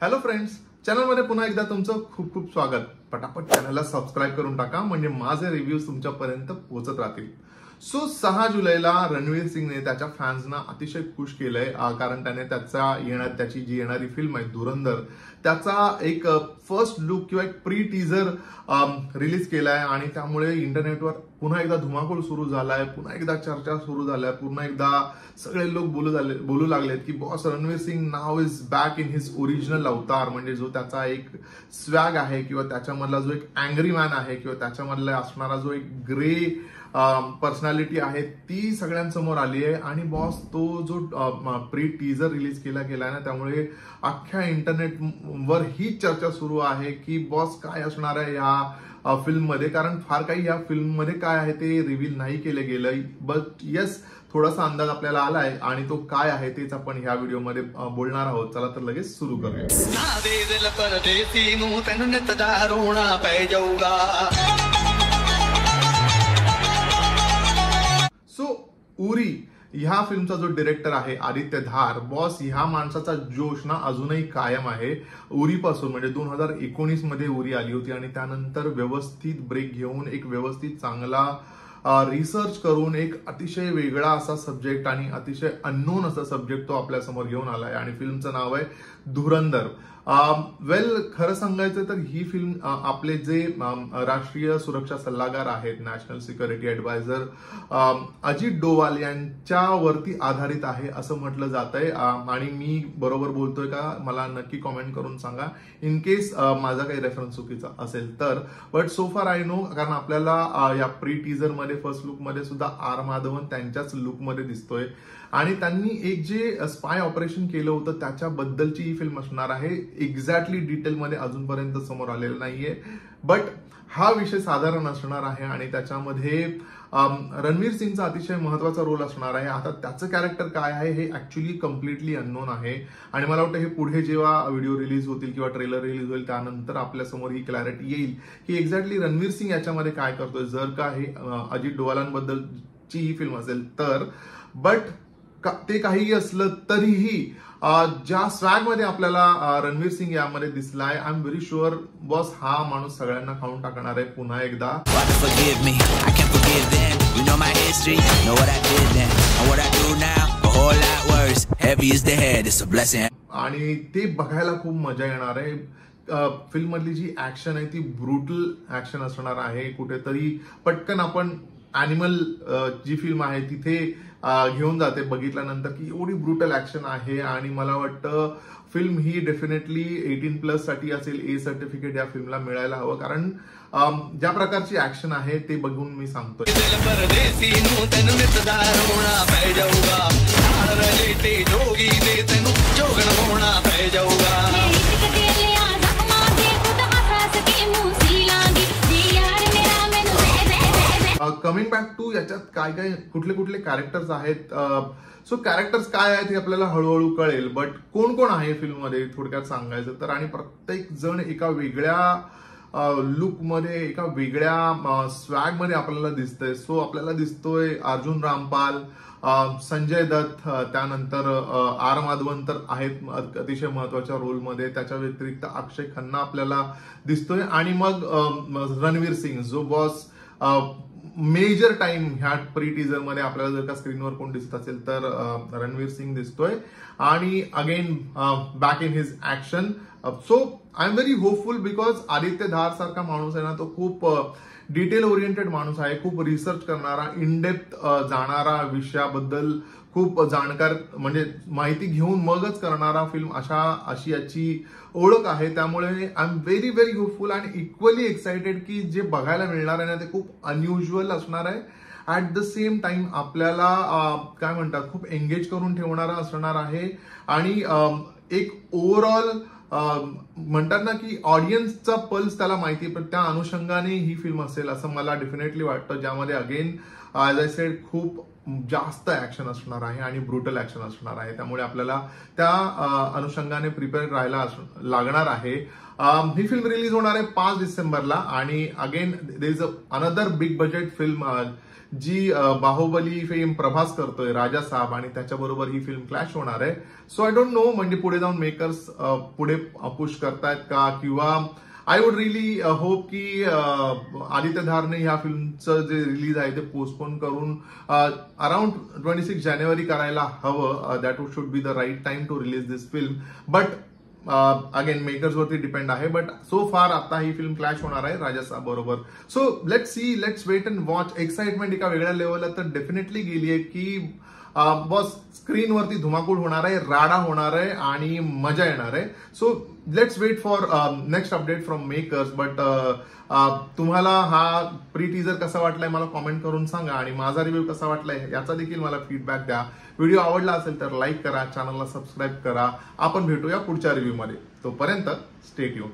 Hello friends, चॅनलमध्ये पुन्हा एकदा तुमचं खूप खूप स्वागत. पटापट चॅनलला सबस्क्राईब करून टाका म्हणजे माझे रिव्ह्यूज तुमच्यापर्यंत पोहोचत राहतील. सो 6 जुलैला रणवीर सिंगने त्याच्या फॅन्सना अतिशय खुश केलंय, कारण त्याने त्याची जी येणारी फिल्म आहे धुरंधर त्याचा एक फर्स्ट लुक किंवा एक प्री टीजर रिलीज केलाय आणि त्यामुळे इंटरनेटवर पुन्हा एकदा धुमाकूळ सुरू झालाय, पुन्हा एकदा चर्चा सुरू झाल्या, पुन्हा एकदा सगळे लोक बोलू लागलेत की boss Ranveer Singh now is back in his original avatar. म्हणजे जो त्याचा एक स्वॅग आहे किंवा त्याच्यामधला जो एक अँग्री मॅन आहे किंवा त्याच्यामधला असणारा जो एक ग्रे पर्सनॅलिटी आहे ती सगळ्यांसमोर आली आहे. आणि बॉस तो जो प्री टीजर रिलीज केला गेलाय ना, त्यामुळे अख्ख्या इंटरनेटवर ही चर्चा सुरू आहे की बॉस काय असणार आहे या फिल्म मध्ये, कारण फार काही या फिल्म मध्ये काय आहे ते रिव्हील नाही केलं गेलं. बट येस, थोडासा अंदाज आपल्याला आलाय आणि तो काय आहे तेच आपण ह्या व्हिडिओमध्ये बोलणार आहोत. चला तर लगेच सुरू करूया. सो उरी ह्या फिल्मचा जो डायरेक्टर आहे आदित्य धार, बॉस ह्या माणसाचा जोश ना अजूनही कायम आहे. उरीपासून म्हणजे 2019 मध्ये उरी आली होती आणि त्यानंतर व्यवस्थित ब्रेक घेऊन एक व्यवस्थित चांगला रिसर्च करून एक अतिशय वेगळा असा सब्जेक्ट आणि अतिशय अननोन असा सब्जेक्ट तो आपल्या समोर घेऊन आलाय आणि फिल्मचं नाव आहे धुरंधर. खरं सांगायचं तर ही फिल्म आपले जे राष्ट्रीय सुरक्षा सल्लागार आहेत, national security adviser Ajit Doval यांच्यावरती आधारित आहे असं म्हटलं जात आहे. आणि मी बरोबर बोलतोय का मला नक्की कॉमेंट करून सांगा इन केस माझा काही रेफरन्स चुकीचा असेल तर. बट सो फार आय नो, कारण आपल्याला या प्री टीजर मध्ये फर्स्ट लुक मध्ये सुद्धा आर माधवन त्यांच्याच लुक मध्ये दिसतोय आणि त्यांनी एक जे स्पाय ऑपरेशन केलं होतं त्याच्याबद्दलची ही फिल्म असणार आहे. एक्झॅक्टली डिटेलमध्ये अजूनपर्यंत समोर आलेलं नाहीये, बट हा विषय साधारण असणार आहे आणि त्याच्यामध्ये रणवीर सिंगचा अतिशय महत्वाचा रोल असणार आहे. आता त्याचं कॅरेक्टर काय आहे हे ऍक्च्युली कम्प्लिटली अननोन आहे आणि मला वाटतं हे पुढे जेव्हा व्हिडिओ रिलीज होतील किंवा ट्रेलर रिलीज होईल त्यानंतर आपल्या समोर ही क्लॅरिटी येईल की एक्झॅक्टली रणवीर सिंग याच्यामध्ये काय करतोय, जर का हे अजित डोवालांबद्दलची ही फिल्म असेल तर. बट ते काहीही असलं तरीही ज्या स्वॅग मध्ये आपल्याला रणवीर सिंग यामध्ये दिसलाय, I am very sure boss हा माणूस सगळ्यांना खाऊन टाकणार आहे पुन्हा एकदा. आणि ते बघायला खूप मजा येणार आहे. फिल्म मधली जी ऍक्शन आहे ती ब्रुटल ऍक्शन असणार आहे. कुठेतरी पटकन आपण ॲनिमल जी फिल्म आहे तिथे घेऊन जाते बघितल्यानंतर की एवढी ब्रुटल ऍक्शन आहे. आणि मला वाटतं फिल्म ही डेफिनेटली 18+ साठी असेल. ए सर्टिफिकेट या फिल्मला मिळायला हवं, कारण ज्या प्रकारची ऍक्शन आहे ते बघून मी सांगतोय. कमिंग बॅक टू याच्यात काय काय कुठले कॅरेक्टर्स आहेत. सो कॅरेक्टर्स काय आहेत हे आपल्याला हळूहळू कळेल. बट कोण कोण आहे फिल्म मध्ये थोडक्यात सांगायचं तर, आणि प्रत्येक जण एका वेगळ्या लुक मध्ये एका वेगळ्या स्वॅग मध्ये आपल्याला दिसतंय. सो आपल्याला दिसतोय अर्जुन रामपाल, संजय दत्त, त्यानंतर आर माधवन तर आहेत अतिशय महत्वाच्या रोलमध्ये. त्याच्या व्यतिरिक्त अक्षय खन्ना आपल्याला दिसतोय आणि मग रणवीर सिंग जो बॉस मेजर टाइम ह्या प्री टीजर मध्ये आपल्याला जर का स्क्रीनवर कोण दिसत असेल तर रणवीर सिंग दिसतोय आणि again back in his action. So I am very hopeful because Aditya Dhar सारखा माणूस आहे ना, तो खूप डिटेल ओरिएंटेड माणूस आहे, खूप रिसर्च करणारा, इन डेप्थ जाणारा, विषयाबद्दल खूप जाणकार, म्हणजे माहिती घेऊन मगच करणारा फिल्म अशी याची ओळख आहे. त्यामुळे I am very very hopeful आणि इक्वली एक्साइटेड की जे बघायला मिळणार आहे ना ते खूप अनयुज्युअल असणार आहे. ऍट द सेम टाइम आपल्याला काय म्हणतात खूप एंगेज करून ठेवणारा असणार आहे आणि एक ओव्हरऑल म्हणतात ना की ऑडियन्सचा पल्स त्याला माहिती, पण त्या अनुषंगाने ही फिल्म असेल असं मला डेफिनेटली वाटतं, ज्यामध्ये अगेन ऍज आय सेड खूप जास्त ऍक्शन असणार आहे आणि ब्रुटल ऍक्शन असणार आहे. त्यामुळे आपल्याला त्या अनुषंगाने प्रिपेअर राहायला लागणार आहे. ही फिल्म रिलीज होणार आहे 5 डिसेंबरला आणि again there is another big budget film जी बाहुबली फेम प्रभास करतोय राजा साहेब आणि त्याच्याबरोबर ही फिल्म क्लॅश होणार आहे. सो आय डोंट नो म्हणजे पुढे जाऊन मेकर्स पुढे पुश करतायत का, किंवा आय वुड रिली होप की आदित्य धारने ह्या फिल्मचं जे रिलीज आहे ते पोस्टपोन करून अराउंड 26 जानेवारी करायला हवं. That would should be the right time to release this film. But again makers वरती डिपेंड आहे. बट सो फार आता ही फिल्म क्लॅश होणार आहे राजा साहेब बरोबर. So let's see, let's wait and watch. Excitement एका वेगळ्या लेवलला तर डेफिनेटली गेली आहे की बस स्क्रीनवरती धुमाकूळ होणार आहे, राडा होणार आहे आणि मजा येणार आहे. So let's wait for next update from makers. But तुम्हाला हा प्री टीजर कसा वाटलाय मला कॉमेंट करून सांगा आणि माझा रिव्ह्यू कसा वाटलाय याचा देखील मला फीडबॅक द्या. व्हिडिओ आवडला असेल तर लाईक करा, चॅनलला सबस्क्राईब करा. आपण भेटूया पुढच्या रिव्ह्यू मध्ये. तोपर्यंत स्टे ट्यून.